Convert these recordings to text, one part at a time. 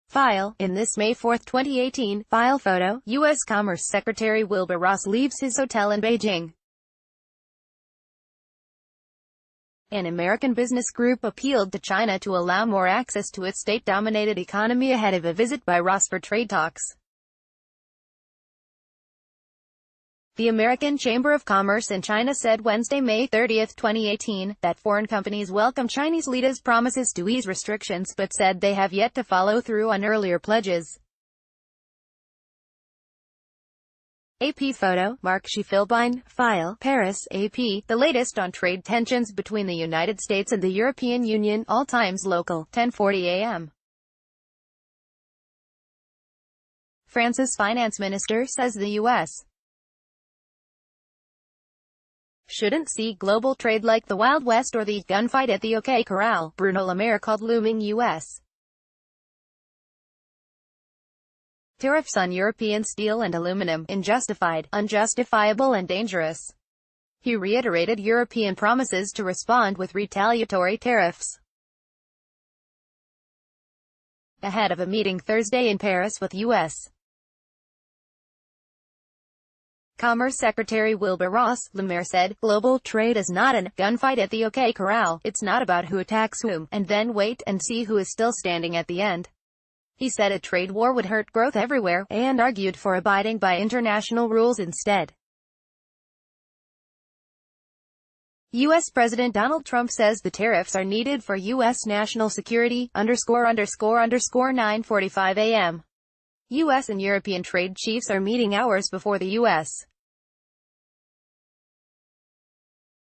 File. In this May 4, 2018, file photo, U.S. Commerce Secretary Wilbur Ross leaves his hotel in Beijing. An American business group appealed to China to allow more access to its state-dominated economy ahead of a visit by Ross for trade talks. The American Chamber of Commerce in China said Wednesday, May 30, 2018, that foreign companies welcome Chinese leaders' promises to ease restrictions but said they have yet to follow through on earlier pledges. AP photo, Mark Schiefelbein, file, Paris, AP, the latest on trade tensions between the United States and the European Union, all times local, 10:40 a.m. France's finance minister says the U.S. shouldn't see global trade like the Wild West or the gunfight at the OK Corral. Bruno Le Maire called looming U.S. tariffs on European steel and aluminum unjustified, unjustifiable and dangerous. He reiterated European promises to respond with retaliatory tariffs ahead of a meeting Thursday in Paris with U.S. Commerce Secretary Wilbur Ross. Le Maire said, global trade is not a gunfight at the OK Corral. It's not about who attacks whom, and then wait and see who is still standing at the end. He said a trade war would hurt growth everywhere, and argued for abiding by international rules instead. U.S. President Donald Trump says the tariffs are needed for U.S. national security, ____9:45 a.m. U.S. and European trade chiefs are meeting hours before the U.S.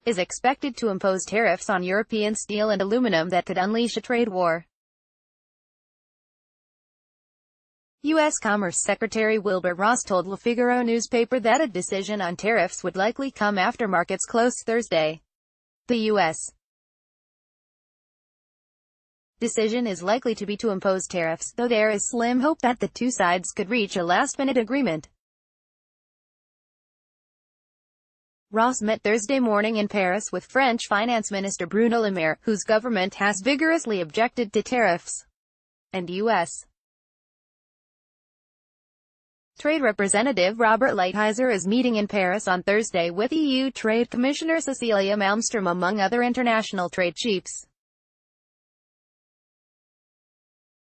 is expected to impose tariffs on European steel and aluminum that could unleash a trade war. U.S. Commerce Secretary Wilbur Ross told Le Figaro newspaper that a decision on tariffs would likely come after markets close Thursday. The U.S. decision is likely to be to impose tariffs, though there is slim hope that the two sides could reach a last-minute agreement. Ross met Thursday morning in Paris with French Finance Minister Bruno Le Maire, whose government has vigorously objected to tariffs, and U.S. Trade Representative Robert Lighthizer is meeting in Paris on Thursday with EU Trade Commissioner Cecilia Malmström among other international trade chiefs.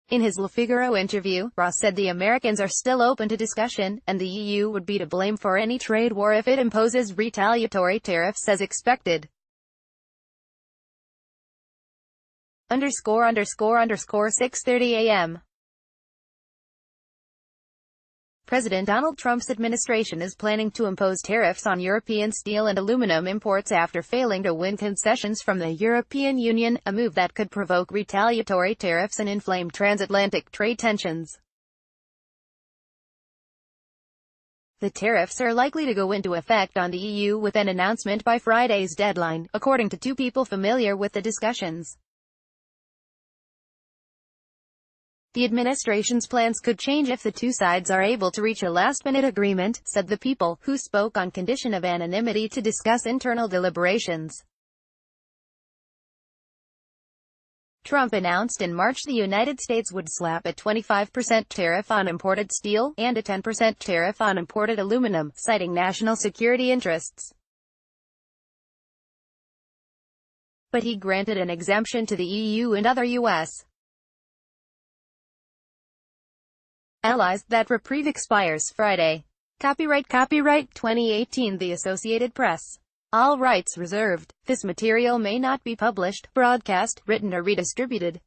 In his Le Figaro interview, Ross said the Americans are still open to discussion, and the EU would be to blame for any trade war if it imposes retaliatory tariffs as expected. ___6:30 a.m. President Donald Trump's administration is planning to impose tariffs on European steel and aluminum imports after failing to win concessions from the European Union, a move that could provoke retaliatory tariffs and inflame transatlantic trade tensions. The tariffs are likely to go into effect on the EU with an announcement by Friday's deadline, according to two people familiar with the discussions. The administration's plans could change if the two sides are able to reach a last-minute agreement, said the people, who spoke on condition of anonymity to discuss internal deliberations. Trump announced in March the United States would slap a 25% tariff on imported steel, and a 10% tariff on imported aluminum, citing national security interests. But he granted an exemption to the EU and other U.S. allies. That reprieve expires Friday. Copyright 2018 The Associated Press. All rights reserved. This material may not be published, broadcast, written or redistributed.